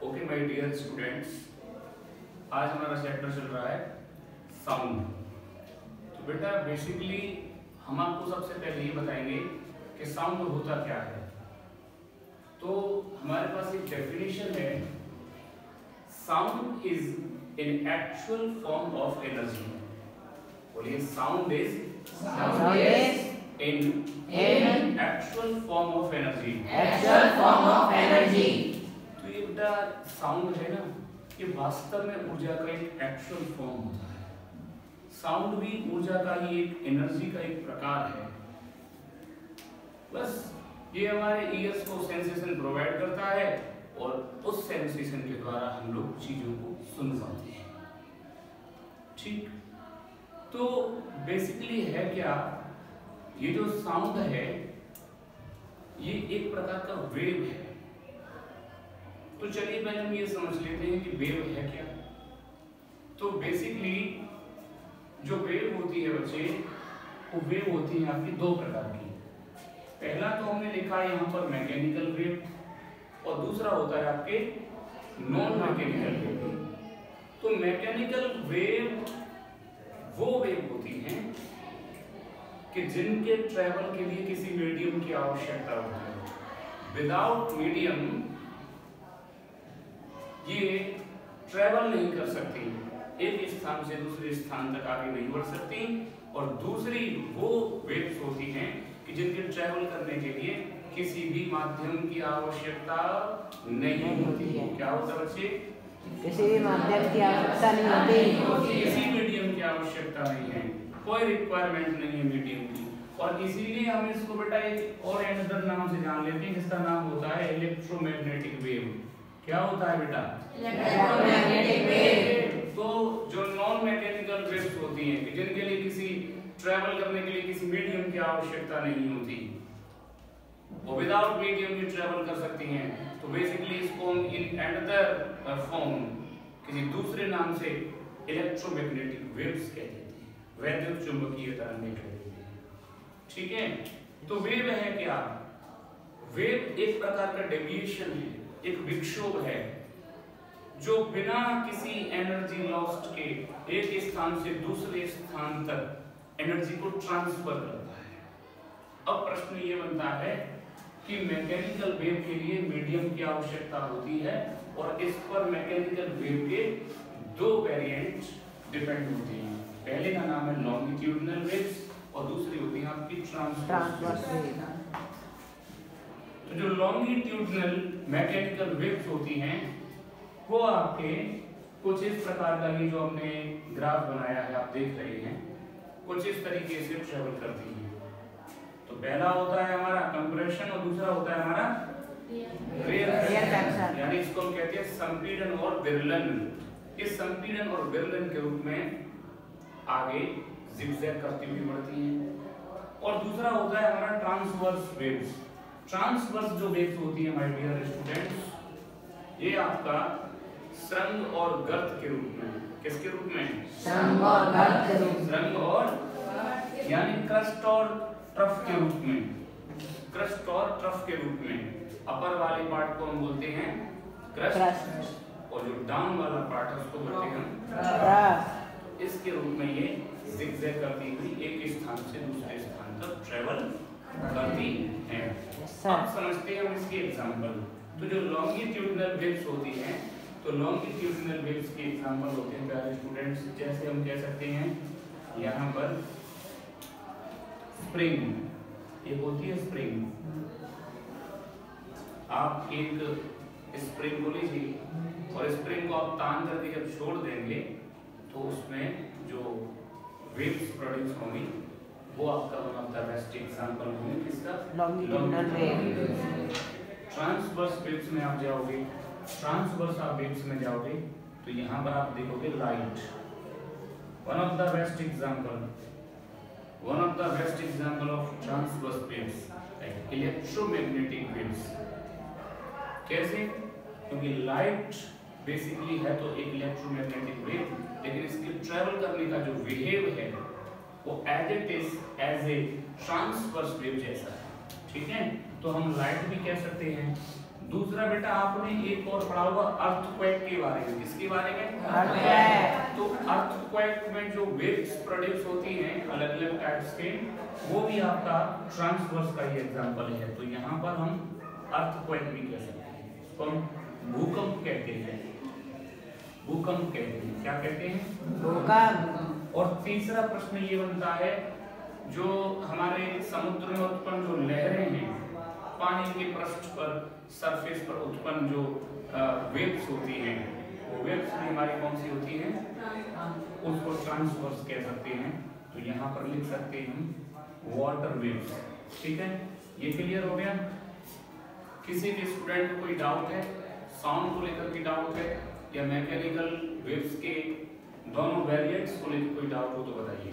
Okay my dear students, आज हमारा chapter चल रहा है साउंड। तो बेटा बेसिकली हम आपको सबसे पहले ये बताएंगे कि साउंड होता क्या है। तो हमारे पास एक डेफिनेशन है, sound is an actual form of energy. बोलिए, sound is in actual form of energy। actual form of energy। तो ये बेटा साउंड है ना, ये वास्तव में ऊर्जा का एक एक्चुअल फॉर्म होता है। साउंड भी ऊर्जा का ही एक एनर्जी का एक प्रकार है। बस ये हमारे ईयर्स को सेंसेशन प्रोवाइड करता है और उस सेंसेशन के द्वारा हम लोग चीजों को सुन पाते हैं। ठीक, तो बेसिकली है क्या, ये जो साउंड है ये एक प्रकार का वेव है। तो चलिए पहले हम ये समझ लेते हैं कि वेव है क्या। तो बेसिकली जो वेव होती है बच्चे, वो वेव होती है आपकी दो प्रकार की। पहला तो हमने लिखा है यहाँ पर मैकेनिकल वेव और दूसरा होता है आपके नॉन मैकेनिकल वेव। तो मैकेनिकल वेव वो वेव होती हैं कि जिनके ट्रेवल के लिए किसी मीडियम की आवश्यकता होती है। विदाउट मीडियम ये ट्रेवल नहीं कर सकती, एक स्थान से दूसरे स्थान तक आगे नहीं बढ़ सकती। और दूसरी वो वेव्स होती हैं कि जिनके ट्रेवल करने के लिए किसी भी माध्यम की आवश्यकता नहीं होती है। क्या होता है बच्चे? किसी भी माध्यम की आवश्यकता नहीं होती, किसी मीडियम की आवश्यकता नहीं है, कोई रिक्वायरमेंट नहीं है मीडियम की। और इसीलिए हम इसको बेटा एक और अनदर नाम से जान लेते हैं, जिसका नाम होता है इलेक्ट्रोमैग्नेटिक वेव। क्या होता है बेटा? Electromagnetic wave. तो जो नॉन मैकेनिकल वेव्स होती हैं कि जिनके लिए किसी ट्रैवल करने के लिए किसी मीडियम की आवश्यकता नहीं होती, वो विदाउट मीडियम भी ट्रैवल कर सकती हैं। तो बेसिकली इसको हम इन अनदर फॉर्म किसी दूसरे नाम से इलेक्ट्रोमैग्नेटिक वेव्स कहते हैं, वैद्युत चुंबकीय तरंगें कहते हैं। ठीक है, तो वेव है क्या? वेव एक प्रकार का डेविएशन है, एक विक्षोभ है जो बिना किसी एनर्जी लॉस्ट के एक स्थान से दूसरे स्थान तक एनर्जी को ट्रांसफर करता है। अब प्रश्न ये बनता है कि मैकेनिकल वेव के लिए मीडियम की आवश्यकता होती है और इस पर मैकेनिकल वेव के दो वेरिएंट डिपेंड होती हैं। पहले का नाम है लॉन्गिट्यूडिनल वेव्स और दूसरी होती है आपकी ट्रांसवर्स वेव। तो जो लॉन्गिट्यूडिनल मैकेनिकल वेव्स होती हैं वो आपके कुछ इस प्रकार का, ये जो हमने ग्राफ बनाया है आप देख रहे हैं, कुछ इस तरीके से ट्रेवल करती हैं। तो पहला होता है हमारा कंप्रेशन और दूसरा होता है हमारा रेयरफैक्शन, यानी इसको हम कहते हैं संपीड़न और विरलन। इस संपीड़न और विरलन के रूप में आगे जिगजैग करती हुई बढ़ती हैं। और दूसरा होता है हमारा ट्रांसवर्स वेव्स। ट्रांसवर्स जो वेव्स होती है माय डियर स्टूडेंट्स, ये आपका सुरंग और गर्त के रूप में, किसके रूप में? सुरंग और गर्त के रूप में, सुरंग और यानी क्रस्ट और ट्रफ के रूप में, क्रस्ट और ट्रफ के रूप में। अपर वाले पार्ट को हम बोलते हैं क्रस्ट और जो डाउन वाला पार्ट है उसको बोलते हैं ट्रफ। इसके रूप में ये जिगजैग करती हुई एक स्थान से दूसरे स्थान तक ट्रेवल करती है। अब समझते हैं हम इसके एग्जांपल। तो जो लॉन्गिट्यूडिनल वेव्स होती हैं, तो लॉन्गिट्यूडिनल वेव्स के एग्जांपल होते हैं प्यारे स्टूडेंट्स, जैसे हम कह सकते हैं यहाँ पर स्प्रिंग, ये होती है स्प्रिंग। आप एक स्प्रिंग को लीजिए और स्प्रिंग को आप तान करके जब छोड़ देंगे तो उसमें जो वेव्स प्रोड्यूस होंगी वो आपका one of the best example होंगे किसका? Longitudinal wave. ट्रांसवर्स वेव्स में आप जाओगे, ट्रांसवर्स आप वेव्स में जाओगे तो यहाँ पर आप देखोगे light, one of the best example, one of the best example of transverse waves, electromagnetic waves. कैसे? क्योंकि लाइट बेसिकली है तो एक इलेक्ट्रोमैग्नेटिक वेव, लेकिन इसके ट्रेवल करने का जो बिहेव है वो as it is a transverse wave जैसा है। ठीक है, तो हम लाइट भी कह सकते हैं, दूसरा बेटा आपने एक और पढ़ा होगा अर्थक्वेक के बारे में। किसके बारे में? अर्थक्वेक। तो अर्थक्वेक में जो वेव्स प्रोड्यूस होती हैं अलग अलग टाइप्स के, वो भी आपका ट्रांसवर्स का ही एग्जांपल है। तो यहाँ पर हम अर्थक्वेक भी कह सकते हैं, इसको हम भूकंप कहते हैं। भूकंप कहते हैं, क्या कहते हैं? भूकंप। और तीसरा प्रश्न ये बनता है, जो हमारे समुद्र में उत्पन्न जो लहरें हैं, पानी के पृष्ठ पर, सरफेस पर उत्पन्न जो वेव्स होती हैं, वो वेव्स भी हमारी कौन सी होती हैं? उसको ट्रांसवर्स कह सकते हैं। तो यहाँ पर लिख सकते हैं हम वाटर वेव्स। ठीक है, ये क्लियर हो गया? किसी भी स्टूडेंट को कोई डाउट है, साउंड को लेकर के डाउट है, या मैकेनिकल वेव्स के दोनों वेरिएंट्स को लेकर कोई डाउट हो तो बताइए।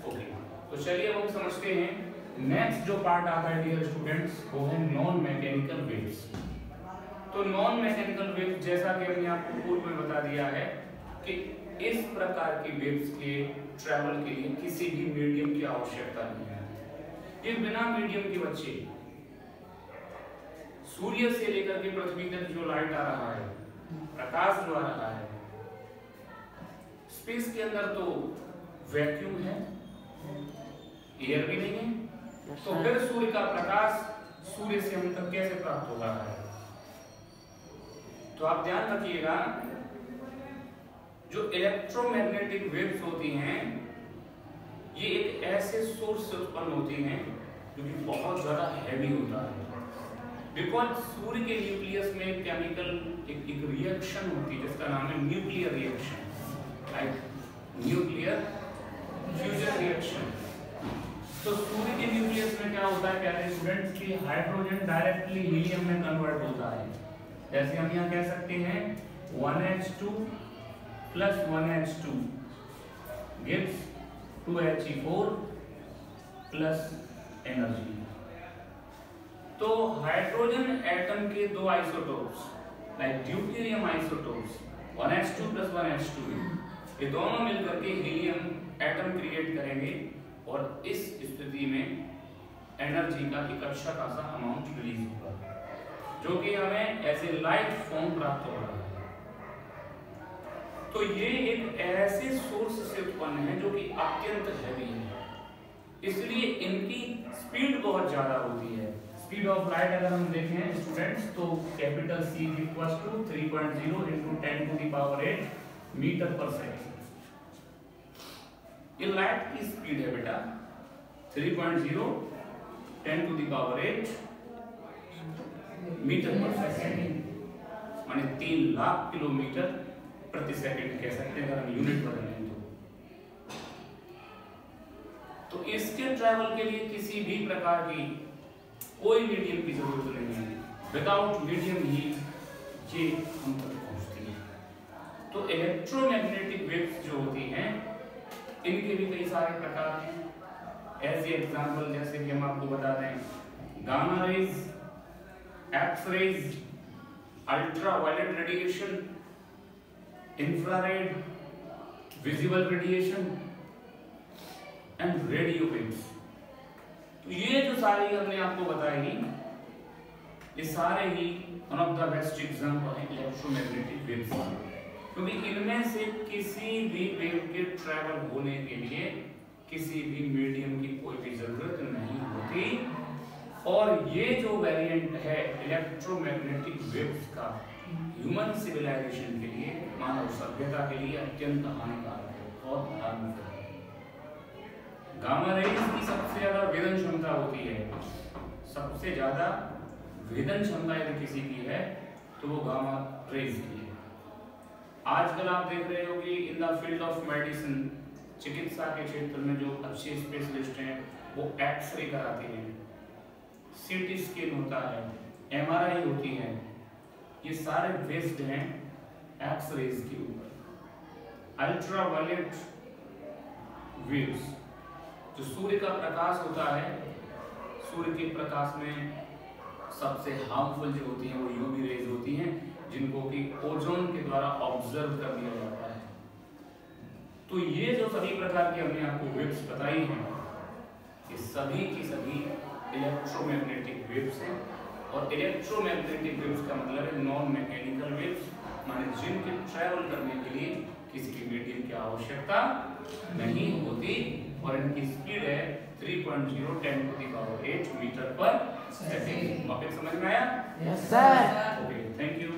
ओके, तो चलिए हम समझते हैं। नेक्स्ट जो पार्ट आता है डियर स्टूडेंट्स, वो है नॉन मैकेनिकल वेव्स। तो नॉन मैकेनिकल वेव्स, जैसा कि हमने आपको पूर्व में बता दिया है कि इस प्रकार की वेव्स के ट्रैवल के लिए किसी भी मीडियम की आवश्यकता नहीं है। ये बिना मीडियम के बच्चे सूर्य से लेकर के पृथ्वी तक जो लाइट आ रहा है, प्रकाश जो आ रहा है, स्पेस के अंदर तो वैक्यूम है, एयर भी नहीं है, तो फिर सूर्य का प्रकाश सूर्य से हम तक कैसे प्राप्त हो रहा है? तो आप ध्यान रखिएगा, जो इलेक्ट्रोमैग्नेटिक वेव्स होती हैं, ये एक ऐसे सोर्स से उत्पन्न होती हैं जो कि बहुत ज्यादा हैवी होता है। बिकॉज सूर्य के न्यूक्लियस में केमिकल एक रिएक्शन होती है जिसका नाम है nuclear reaction, like nuclear fusion reaction. तो सूर्य के न्यूक्लियस में क्या होता है प्यारे स्टूडेंट्स, कि हाइड्रोजन डायरेक्टली हीलियम में कन्वर्ट होता है। जैसे हम यहाँ कह सकते हैं 1H2 plus 1H2 gives 2He4 plus energy. तो हाइड्रोजन एटम के दो isotopes, like deuterium isotopes 1H2 plus 1H2, ये दोनों मिलकर के हीलियम एटम क्रिएट करेंगे और इस स्थिति में एनर्जी का एक अच्छा खासा अमाउंट रिलीज होगा, जो कि हमें ऐसे लाइट फॉर्म प्राप्त हो रहा है। तो ये एक ऐसे सोर्स से उत्पन्न है जो कि अत्यंत हैवी है, इसलिए इनकी स्पीड बहुत ज्यादा होती है। स्पीड ऑफ लाइट अगर हम देखें स्टूडेंट्स, तो capital C equals to 3.0 into 10 to the power 8 metre पर सेकेंड। ये लाइट की स्पीड है बेटा 3.0 10 to the power 8 मीटर पर सेकेंड, माने 3 लाख किलोमीटर प्रति सेकंड कह सकते हैं अगर हम यूनिट बदलें तो इसके ट्रैवल के लिए किसी भी प्रकार की कोई मीडियम की जरूरत नहीं है। विदाउट मीडियम ही ये हम तक पहुंचती है। तो इलेक्ट्रोमैग्नेटिक वेव्स जो होती हैं, इनके भी कई सारे प्रकार हैं। एज ए एग्जांपल जैसे कि हम आपको बता दें, gamma rays, X rays, ultraviolet radiation, infrared, visible radiation and radio waves. तो ये जो सारे हमने आपको बताई, ये सारे ही one of the best example है इलेक्ट्रोमैग्नेटिक वेव्स, क्योंकि इनमें से किसी भी वेव के ट्रैवल होने के लिए किसी भी मीडियम की कोई भी जरूरत नहीं होती। और ये जो वेरिएंट है इलेक्ट्रोमैग्नेटिक वेव्स का, ह्यूमन सिविलाइजेशन के लिए, मानव सभ्यता के लिए अत्यंत हानिकारक है, बहुत हार्मफुल है। गामा रेज की सबसे ज्यादा वेदन क्षमता होती है, सबसे ज्यादा वेदन क्षमता यदि किसी की है तो वो गामा रेज की है। आजकल आप देख रहे हो कि in the field of medicine, चिकित्सा के क्षेत्र में जो अच्छे स्पेशलिस्ट हैं वो एक्सरे कराते हैं, सीटी स्कैन होता है, एमआरआई होती है, ये सारे बेस्ड हैं एक्स-रेज के ऊपर। अल्ट्रावायलेट वेव्स, जो सूर्य का प्रकाश होता है, सूर्य के प्रकाश में सबसे हार्मफुल जो होती हैं वो यूवी रेज होती हैं, जिनको कि ओजोन के द्वारा ऑब्जर्व कर लिया जाता है। तो ये जो सभी प्रकार की हमने आपको वेव्स बताई हैं, ये सभी की सभी इलेक्ट्रोमैग्नेटिक वेव्स हैं और इलेक्ट्रोमैग्नेटिक वेव्स का मतलब है नॉन मैकेनिकल वेव्स, माने जिनके ट्रैवल करने के लिए किसी भी मीडियम की आवश्यकता नहीं होती और इनकी स्पीड है 3.0 10⁸ मीटर पर सेकंड। टॉपिक समझ में आया? Yes sir. Okay, thank you.